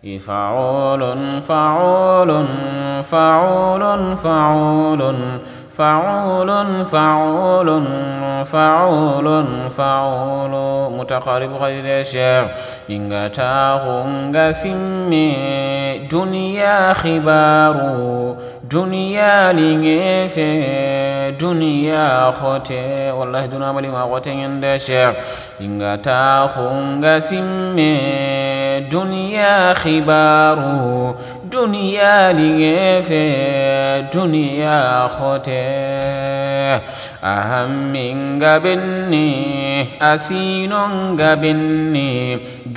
فعول فعول فعول فعول فعول فعول فعول فعول متقارب غير الشيخ إنغا تاغنغا سمي دنيا خبارو دنيا لنغفي دنيا خوتي والله دنا ملي ما خوتي عند الشيخ إنغا تاغنغا سمي دنيا خبارو دنيا لغفي دنيا خوتي أهم من غبني أسين غبني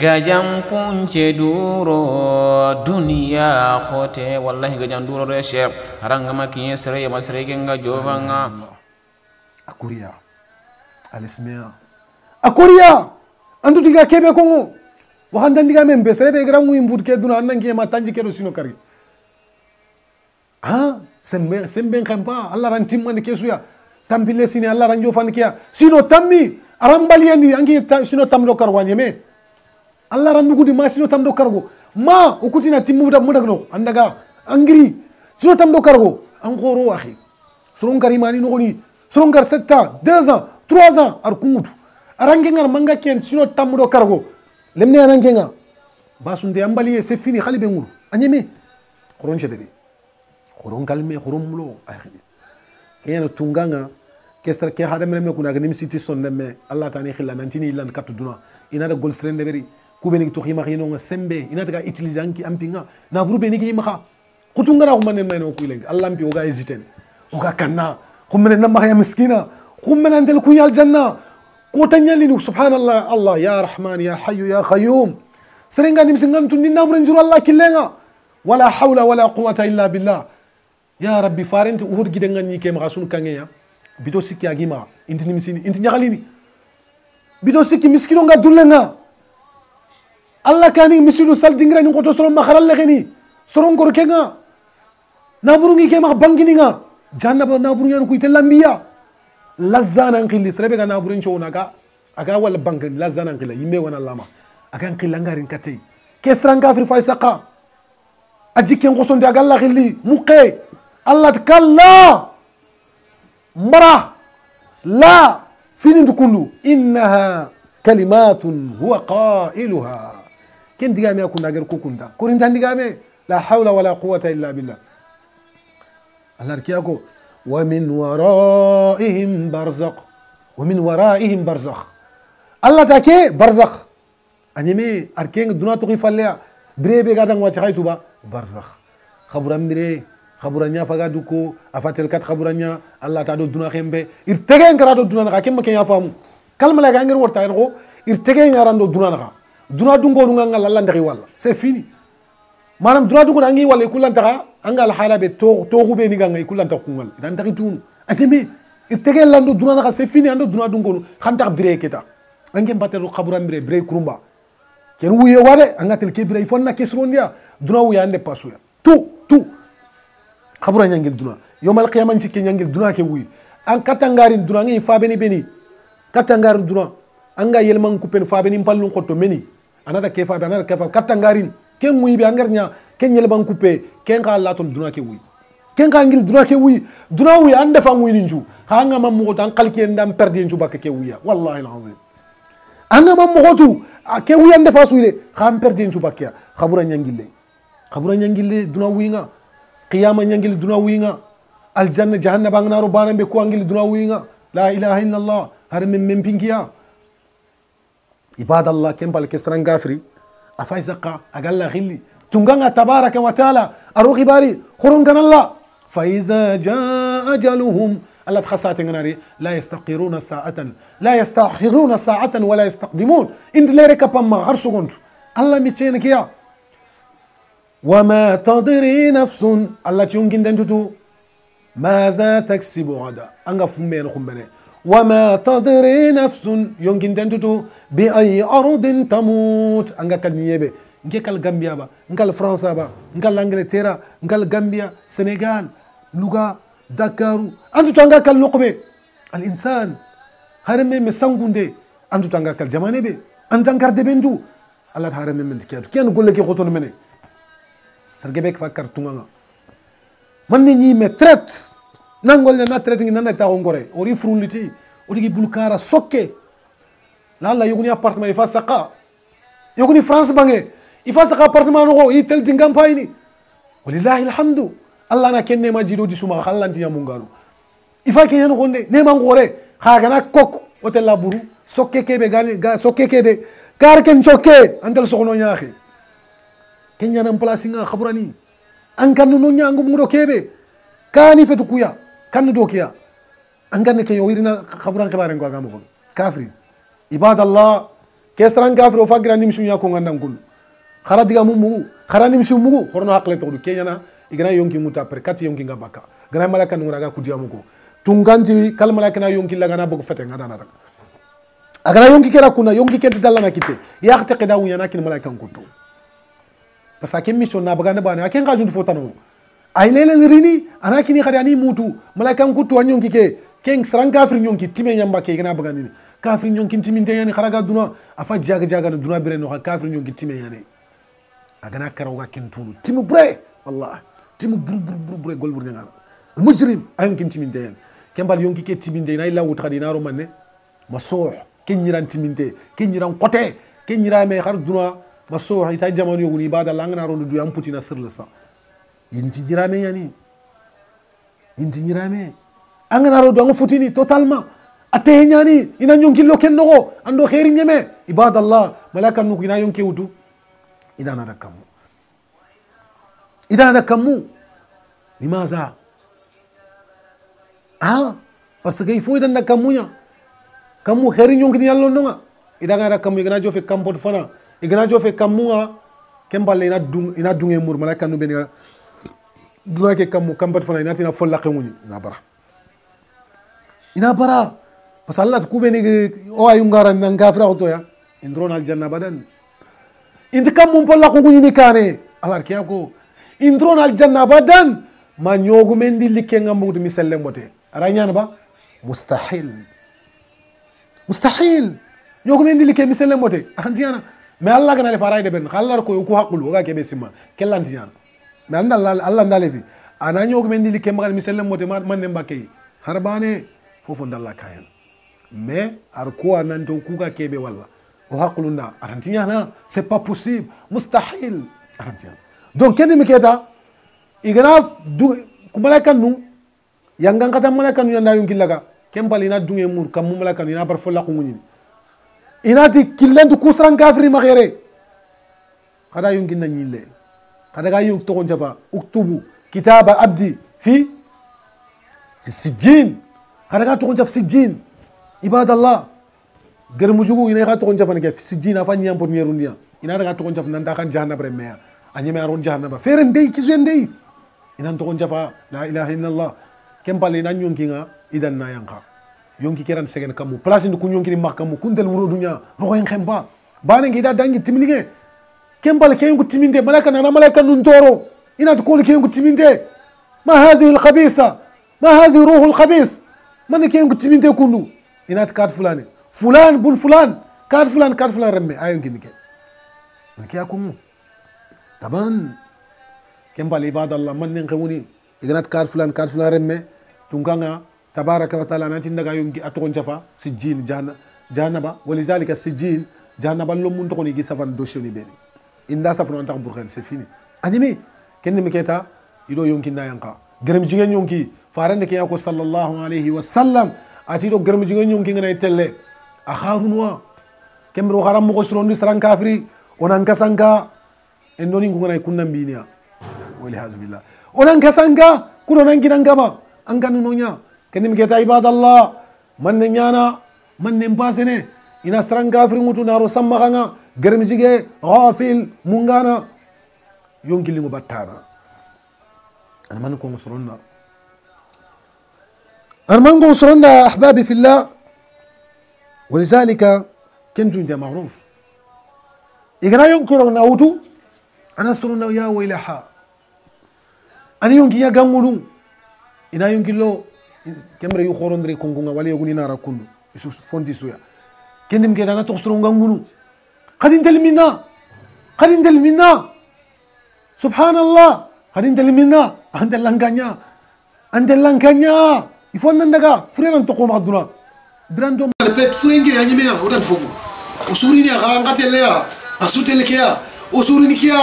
غجم كنت دورو دنيا خوتي والله غجم دورو رشيب هرانغ ما كي سري ما سري كنغا جوفانغا أكوريا الاسمية أكوريا أنتو تيغا كيبه كونغو وخاندان ديغا ميم بسري بيغرام موي مبود كدونا نانكي ما تانجي كدو سينو كاري ها سمبن خمبا الله ران تيمان كيسويا تامبيلي سيني الله ران جوفان كيا سينو تامي arambaliyendi angi sino tamdo kargo anyeme Allah randugo di ma sino tamdo kargo ma ukutina timuda mudagno andaga angiri sino tamdo kargo angoro akhi soron karimani no goni soron gar 7 ans 2 ans 3 ans ar kungutu arange ngar manga ken sino tamdo kargo lemne arange nga basunde ambaliye c'est fini khali be nguru anyeme khoron chederi khoron kalme khoron mulo akhi kenya tunganga kestra ke hada mele kuna ga nimsiti sonne me Allah tani khilla nantini lan katu duna ina da gol srende beri kubeni to khima khino nga sembe ina daga utiliser anki ampinga na burbe ni ma khutungara ko manen meno kuilen Allah mpi oga hesiten oga kanna khumene namma ya miskina khumene andel kunyal janna ko tanyali ni subhanallah Allah ya rahman ya hayyu ya qayyum serenga nimsingam tunni nabren juru Allah killenga wala hawla wala quwwata illa billah ya rabbi farenti uhud gidenga ni ke ma sun kangeya bito sikki agima intini misini inti nyagalini bito sikki miskino nga dullenga Allah kani misidu sal dingra ni ngoto soron makharal legeni soron gor kenga naburungi ke ma bangini nga janna ba naburungi an kuite lambiya lazana ngili serebe ga naburin chona ga aga wal bangan lazana ngila yime wana lama aga ngila ngarin katay kesranga fir faisaqa ajiken ngoson de aga Allah khili muqe Allah takalla مرة لا فين تقولوا إنها كلمات هو قائلها كن دعامي أكون ناقر كوكوندا كورين تان دعامي لا حول ولا قوة إلا بالله الله ركياكو ومن ورائهم برزق ومن ورائهم برزخ الله تاكي برزخ أنيمي أركين دونا تقي فليا بريبي قادن واتخاي توبا برزخ خبرام بري خبرانيا فغادوكو افاتل كات خبرانيا الله تادو دونا خيمبه ارتگين كرادو دونا نخا كيم كيا فامو كلمه لا غانغير ورتا يرغو ارتگين ياراندو دونا نخا دونا دونغو نغا الله ندخي والا سي فيني مانام دونا دونغو دانغي والا يكولان تخا انغال حالا بي توغو بي نيغا يكولان تخونغال دان تخي تون اتيمي ارتگين لاندو دونا نخا سي فيني اندو دونا دونغو خانتا بريكيتا انغي باترو خبران بري بري كرومبا كين ويه وادي انغاتل كي بري فonna كيسرونديا دونا ويا اندي باسويا تو خبرنا نجيل دونا يوم القيامة نسيك نجيل دونا كوي أن كتانغارين دونا نجي فابني بني كتانغار دونا أنغا يلمان كوبين فابني مبالون كتو مني أنا دا كيف أنا دا كيف كتانغارين كين موي بيانغرنيا كين يلمان كوبي كين قالاتون دونا كوي كين قانجيل دونا كوي دونا وي أندا فاموي نينجو هانغا مموت أن قال كين دام پردي نينجو باك كويا والله العظيم أنغا مموتو كوي أندا فاسويله خام پردي نينجو باكيا خبرنا نجيل دونا وينغا قيامة نجيل دونا وينغا الجنة جهنم بانغنارو بانا بكو انجيل دونا وينغا لا إله إلا الله هرم من بينكيا عباد الله كم بالك سران غافري أفايزقا أقال غلي تنغا تبارك وتعالى أروغي باري خرون كان الله فإذا جاء أجلهم الله تخصات ناري لا يستقرون ساعة لا يستأخرون ساعة ولا يستقدمون انت ليرك بما غرسو كنت الله مستينك يا وما تدري نفس الله تيونكين دنتو ماذا تكسب غدا انغا فمين خمبني وما تدري نفس يونكين دنتو باي ارض تموت انغا كالنيبه نكي كال غامبيا با نكال فرنسا با نكال انجلترا نكال غامبيا سنغال لوغا دكار انتو تانغا كال نقبه الانسان هرم من سانغوندي انتو تانغا كال جمانه بي انت انكار دبندو الله هرم من تكياتو كين نقول لك خطون مني sargebe fa kartunga man ni ñi me traite nangol na traite ngi nan ta ngore ori fruliti ori gi bulkara sokke la la yoguni appartement ifa saqa yoguni France bange ifa saqa appartement no i tel tingam payni walillahi alhamdu Allah na kenne ma jido di suma khallanti ya mungalo ifa ke yan gonde ne ma ngore khaga na kok hotel la buru sokke kebe ga sokke kede kar ken sokke andal soxno ñaaxi kenya nan place nga khaburani an kan no ñangu mu do kebe kani fetu kuya kan do kiya an kan ke yoirina khaburan khibaren ko agamo ko kafri ibadallah kestran kafri o fagira nim sunya ko ngandan kul khara diga mumu khara nim su mugu horno hakle to kenya na igana yonki muta per kat yonki ngabaka gana malaka ngura ga kudiamu ko tunganti kal malaka na yonki laga na bogo fete ngadana rak agana yonki kera kuna yonki kenti dalla kite ya khate qida wunya na kin malaka kuntu parce que mission na baga na bana aken ga jundu fotano ay lele rini ana kini khadi ani mutu malaka kuntu an yonki ke ken sran kafir yonki time nyamba ke gana baga ni kafir yonki timinte yani kharaga duna afa jaga jaga na duna bire no kafir yonki time yani agana karawa kentulu timu bre wallahi timu bur gol bur ngana mujrim ayun kin timinte yani kembal yonki ke timinte na ila wut khadi na ro manne masuh ken nyiran timinte ken nyiran qote ken nyira me khar duna masuh ita jamanu yoguni ibada langana ro du yam putina sirla sa yinti jirame yani yinti jirame angana ro do nga futini totalement ate nyani ina nyonki lo ken no ando khairi nyeme ibadallah malaka nuku ina yonki wutu idana nakamu limaza parce que il faut idana nakamunya kamu khairi nyonki ni yallo nonga idana nakamu igana jofe kampot fana igana jofe kamunga kemballe ina dunge mur malaka nu beniga duna ke kamu kampot fana ina tina folla khemuni ina bara parce que Allah ku beni o ayungara nan gafra to ya indron al janna badan indi kamu polla ko ni kane alar kiya ko indron al janna badan ma nyogu mendi likke ngambudu miselle mote ara nyana ba mustahil nyogu mendi likke miselle mote antiana mais Allah gana le faray de ben khallar ko ku haqulu ga kebe simma kellantiana mais Allah ndale fi ana nyogu mendi likke magal miselle mote man ne mbake harbane fofo ndalla kayan mais ar ko nanto ku ga kebe walla o haqulunda arantiana c'est pas possible mustahil arantiana donc ken mi keta igana du ku malaka nu yanga kata malaka nu yanda yonki laga kembali na dunge mur kam malaka nu ina bar folla ko nguni inati killentu kusran kafiri magere kada yonki na nyille kada ga yonki to kon jafa uktubu kitaba abdi fi sijjin kada ga to kon jaf sijjin ibadallah germu jugu ina ga to kon jafane ke sijjin afa nyam pour nyerundia ina daga to kon jaf nan da kan jahannam re meya anyeme aron jahannam fere ndey kisu ndey ina to kon jafa la ilaha illallah kembali na nyonki nga idan na yanka yonki keran segen kamu place ndu ku nyonki ni makamu kundel wuro dunya ro en khemba bane ngi da dangi timlinge kembali ke yonku timinde malaka na malaka nun toro ina to ko ke yonku timinde ma hadhihi al khabisa ma hadhihi ruhul khabis man ke yonku timinde kundu ina to kat fulane fulan bun fulan kat fulan remme ayon kinike ki akum taban kembali ibadallah man nen khawuni iganat kat fulan remme tunganga tabaraka wa taala nanti ndaga yonki atokon jafa sijjin jahannaba walizalika sijjin jahannaba lo mun tokoni gi safan dosioni beni inda safno antak burkhen c'est fini animi kenni mi keta ido yonki na yanka gerem jigen yonki farande ke yako sallallahu alayhi wa sallam ati do gerem jigen yonki ngana telle akharunwa kembro haram mo srondi saran kafiri onan kasanga endoni ngona kunna binia wali hazbillah onan kasanga kuno nan gidangaba anganu nonya kenim geta ibadallah man nyana man mbasene ina saran kafiri ngutu naro samma kanga gerem jige ghafil mungana yonki lingo battana أنا ما نكون صرنا أحبابي في الله ولذلك كنت أنت معروف إذا ينكر ناوتو أنا صرنا يا ويلها أنا ينكي يا جمولو إنا ينكي لو كمرة يخورون دري كونغونا ولا يقولي نارا كونو يسوس فونتي سويا كندم كده أنا تخسرون جمولو خدين تلمينا subhanallah hadin telimina ante langanya ifo nan daga furenan to ko maduna brando pet furenge ya nyime ya odan fofu usurini ya ngatele ya asutele kia usurini kia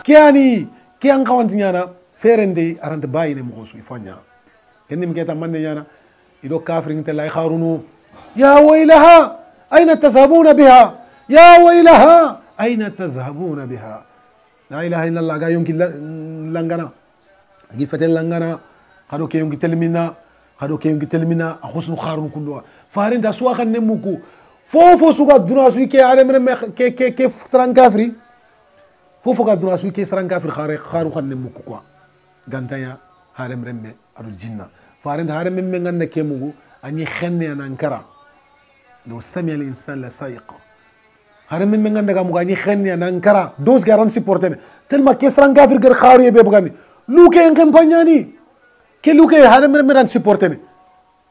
kiani kian kawanti nyana ferende arante bayine mo su ifanya kennim keta manne nyana ido kafirin telay kharunu ya waylaha aina tazhabuna biha ya waylaha aina tazhabuna biha la ilaha illa allah ga yonki langana agi fatel langana khado ke yonki telmina a khusnu kharun kundwa farin da suwa kan nemuku fofo suga duna su ke aremre ke sran kafri fofo ga duna su ke sran kafri kharu kan nemuku quoi gantaya harem remme adu jinna farin da harem men ngande ke mugu ani khenne ankara do sami al insan la sayiqa harem men ngande ga mugu ani khenne ankara dos garan supporter tellement ke sran kafri gar kharu be bugani luke en campagnani ke luke harem men ran supporter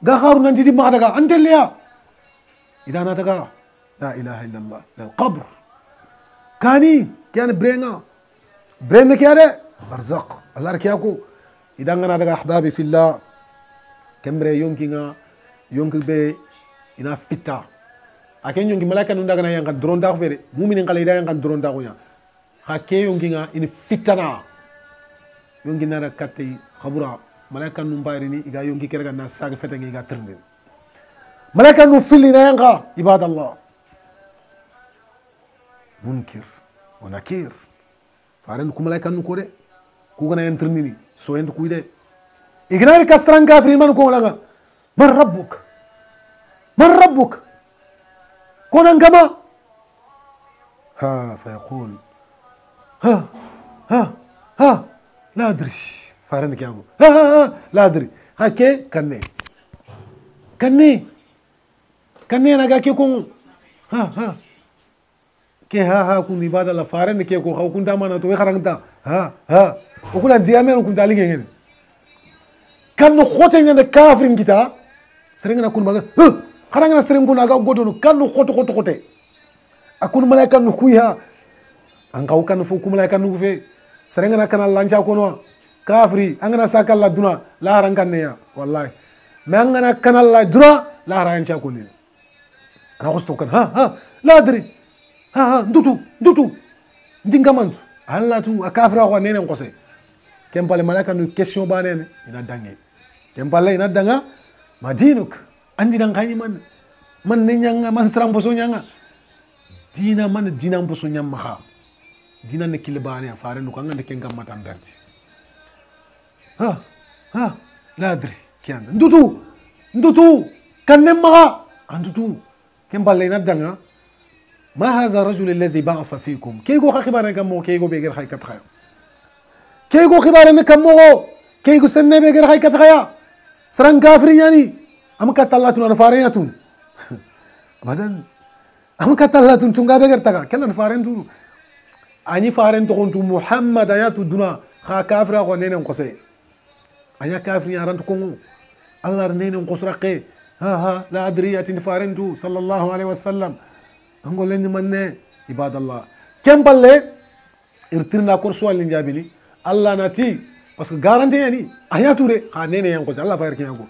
ga kharu nan di ma daga antelia idana daga la ilaha illa allah lal qabr kani كان برينا كياره برزق الله ركياكو إذا أنا دعا أحبابي في الله كمبري يونكي بي إنا فتا أكين يونكي ملاك نوندا كنا يانغان درون داغ فيري مؤمنين قال إذا يانغان درون داغ ويا هكي يونكي إن فتنا يونكي نارا كاتي خبرا ملاك نومبايرني إذا يونكي كيرغا ناس ساق فتني إذا ترمين ملاك نوفيلي نايانغا عباد الله منكر ونكير فارن كملاك نوكوري كوغنا ينترنيني سو ينت كويده إغناري كاستران كافرين من كون لغا من ربك كون انكما ها فيقول ها لا ادري فارن كيامو ها لا ادري هكي كني انا كي كون ها كي ها كون عباد الله فارن كي كو خو كنت امانه تو خرانتا ها وكل ديامين كنت عليك هنا كانوا خوتين عند كافرين كتا سرنا كون بقى خرجنا سرنا كون أجاو قدونو كانوا خوت أكون ملاك نخويها أنكوا كانوا فوق ملاك نخوفه سرنا كنا لانشا كونوا كافري أننا ساكال لا دونا لا هرانكنيا والله ما أننا كنا لا دونا لا هرانشا كونين أنا خستوكن ها لا أدري ها دوتو دينكمانت الله تو أكافر أقوى نينم قصي كم بالي ملاك نو كيسيون بانين إنا دانجي كم بالي إنا دانجا ما دينك عندي دانغاني من نينجا من سترام بسو نينجا دينا من دينا بسو نينجا مخا دينا نكيل بانين فارن نكانغا نكينغا ماتان برتي ها لا أدري كيان ندوتو كان نمغا ندوتو كم بالي إنا دانجا ما هذا الرجل الذي بعث فيكم كيغو خبارن كمو كيغو بيغير خاي كتخيا كيغو خبارن كمو كيغو سنه بيغير خاي كتخيا سران كافرين يعني ام كتلاتون نفارياتون ابدا ام كتلاتون تونغا بيغير تاغا كلا نفارين تو اني فارين تو كنت محمد ايات الدنا خا كافر اكو نينن قسي ايا كافرين يارانت كونغو الله نينن قسرقي ها لا ادري اتي فارين تو صلى الله عليه وسلم angol len manne ibadallah kempalle irtirna korso alin jabini allah nati parce que garantie yani ayatu de ha nene yanko allah fa yarki yanko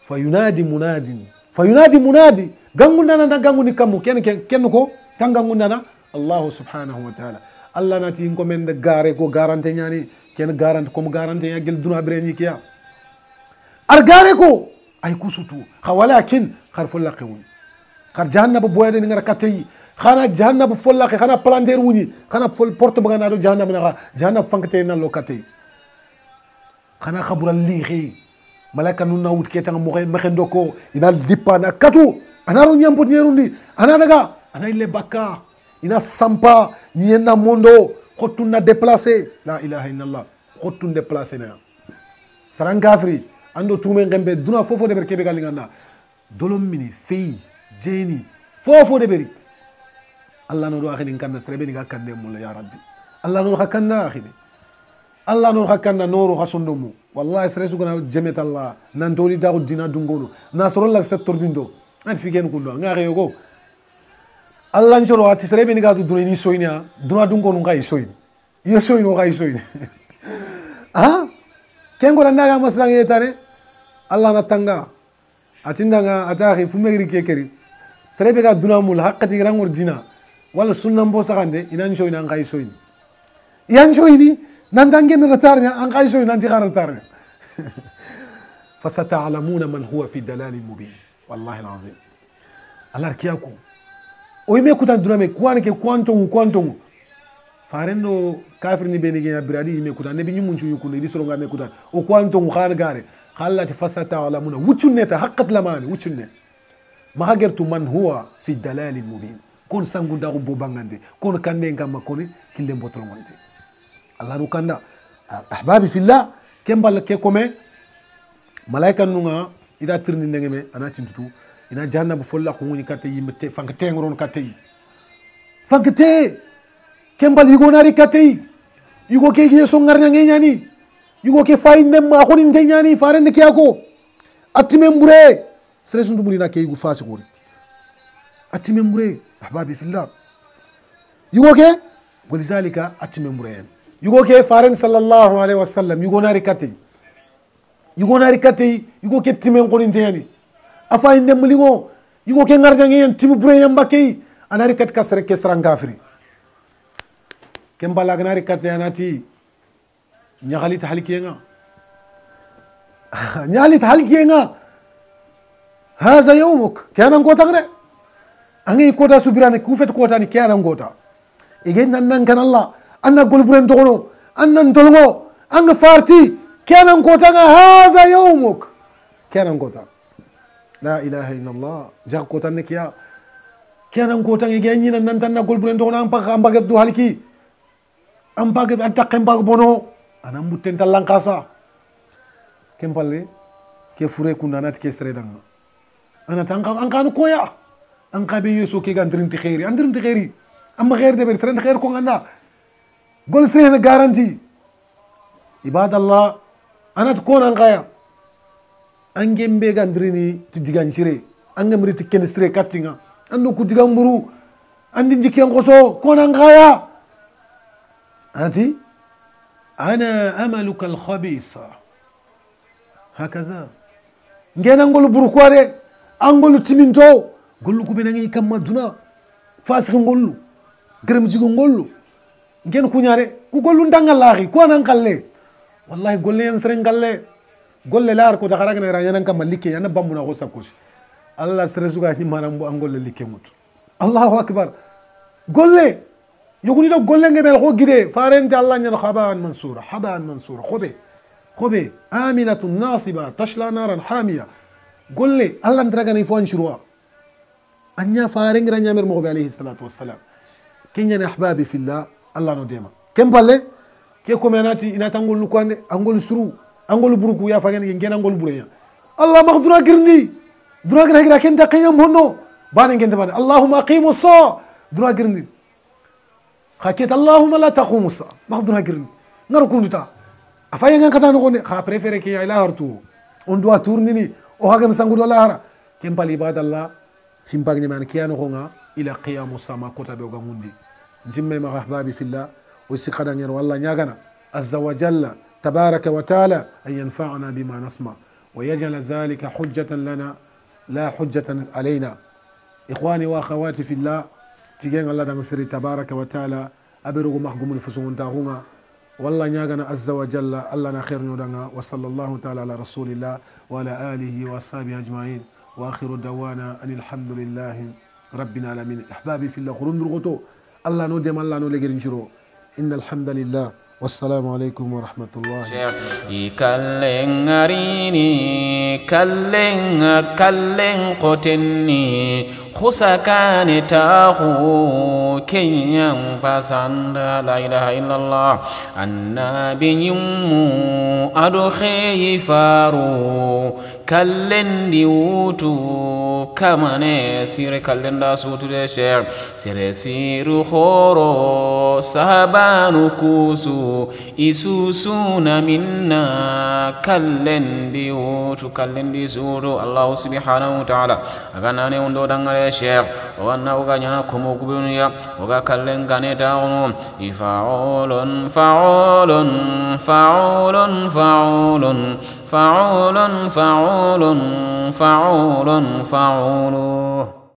fayunadi munadi gangunda na ganguni kamu ken ko kan gangunda na allah subhanahu wa ta'ala allah nati ko men de gare ko garantie yani ken garante comme garantie ya gel duna breni kiya ar gare ko ay kusutu walakin kharful laqawun خار جهنم بويا نيغا كاتي خانا جهنم فولاخي خانا بلاندير وني خانا فول بورت بغانا دو جهنم نغا جهنم فانكتي نان لو كاتي خانا خبر الليخي ملائكه نو ناوت كيتان موخي مخندوكو ينال ديبانا كاتو انا رو نيامبو نيروندي انا دغا انا اللي باكا ina sampa niena mondo khotuna déplacer la ilaha illallah khotun déplacer na sarang kafri ando tume ngembe duna fofo de berkebe galingana dolom mini fei جيني فوفو دبري الله نور اخي كان سربني كان مولا يا ربي الله نور كان اخي الله نور كان نور خصندمو والله سرسو كنا جمت الله نانتولي داو دينا دونغونو ناصر الله ستور ديندو ان في كين كوندو غاخي يوكو الله نجرو اتي سربني غادو دوني سوينيا دونا دونغونو غاي سوين yosoy no kay soy ah kengo na naga maslang yetare Allah na tanga atindanga ataxi fumegri kekeri serebe ga dunamul haqqati rangor dina wala sunna mbo sakande inan soy na kay soy yan soy ni nandange na ratarnya an kay soy nanti kharatarnya fasata'lamuna man huwa fi dalalin mubin wallahi alazim Allah kiyako oyme kutan duname kwane ke kwantongu farendo kafir ni benige ya biradi me kutan ne binyu munchu yukuno idi soronga me kutan o kwantongu khar gare khallati fasata'lamuna wuchuneta haqqat lamani wuchunne mahagertu man huwa fi dalalin mubin kon sangunda ko bobangande kon kande ngam koni kille mbotol ngonti Allah no kanda ahbabi fillah kembal ke kome malaika nunga ida tirni ndengeme ana tintutu ina jahannaba folla ko ngoni katte yimbe fanka tengron katte fanka te kembal yugo nari katte yugo ke gi so ngarnya ngeni yugo ke fay nem ma ko ni nyani farende ke ako atime mbure sere sundu mulina ke yugo fasi ko atime mbure ahbabi fillah yugo ke walizalika atime mbure yugo ke faren sallallahu alaihi wasallam yugo nari katte yugo ke timen ko ni nyani afa inde muligo yugo ke ngarjange en tibu bure yamba kay anari kat kasre ke sran gafri kembala ganari kat yanati nyagali tahlikiyenga nyali tahlikiyenga haza yawmuk kana ngota ngre angi kota subirane kufet kota ni kana ngota igen nan kan Allah anna golburen dogono anna ndolgo anga farti kana ngota nga haza yawmuk kana ngota la ilaha illallah jag kota ne kiya kana ngota ngi ganyi nan tan na golburen dogono am pa ambaga do halki ambaga attaque mbag bono ana mutten talankasa kempalle ke fure kunanat ke sredanga ana tanka ankanu koya anka be yeso ke gandrinti khairi amma khair de ber sren khair ko ngana gol sren garanti ibadallah anat ko nan kaya angembe gandrini ti digan sire angamri ti ken sire katinga ando ku digan buru andi jikki ngoso ko nan kaya anati ana amaluka al-khabisa hakaza ngena ngolu buru ko de angolu timinto gollu ko benangi kam maduna fasik ngollu gërem jigo ngollu ngen ku ñaare ku gollu ndangalaxi ko nan kalle wallahi golle en sere ngalle golle lar ko daxara ngena ra ñanan kam likke yana bambuna ko sakosi allah sere suga ni manam bu angolle likke mut allahu akbar golle yoguni do golle ngebel ko gide faren ta allah ñan khaban mansura khobe aminatun nasiba tashla naran hamiya golle allah ndraga ni fon shurwa anya faren ngira ñamer mo be alayhi salatu wassalam kenya ahbabi fillah allah no dema kempalle ke ko menati ina tangol lukande angol suru angol buruku ya fagen ngena angol bureya allah maghdura girni dura gira kenta kanyam honno bana ngende bana allahumma aqimus sa dura girni khakit allahumma la taqumus sa maghdura girni ngaro kunduta afaya ngan kata no konde kha préféré ke ila hartu on doit tourner o hagam sangudo lahara kempali ibadallah fimpagni man kiyano honga ila qiyamus sama kota be gangundi jimme ma ahbabi fillah وسيقنا نير والله نياغنا عز وجل تبارك وتعالى أن ينفعنا بما نسمع ويجعل ذلك حجة لنا لا حجة علينا إخواني وأخواتي في الله تيجين الله دمسري تبارك وتعالى أبرغ محكم الفسون تاهما والله نياغنا عز وجل الله نخير نودنا وصلى الله تعالى على رسول الله وعلى آله وأصحابه أجمعين وآخر دوانا أن الحمد لله ربنا العالمين أحبابي في الله خلون درغتو الله نودم الله نولغير نشرو إن الحمد لله والسلام عليكم ورحمة الله كالين غريني كالين قتني خسكان تاهو كيان بسند لا إله إلا الله النبي يمو أدخي فارو كالين ديوتو kamane sire kalenda sutude sheikh sire siru khoro sahabanu kusu isusuna minna kallendi utu kallendi suru Allah subhanahu wa ta'ala agana ne undo dangare sheikh wanna uganya kumu kubunya uga kallengane taunu ifaulun faulun faulun faulun faulun faulun faulun faulun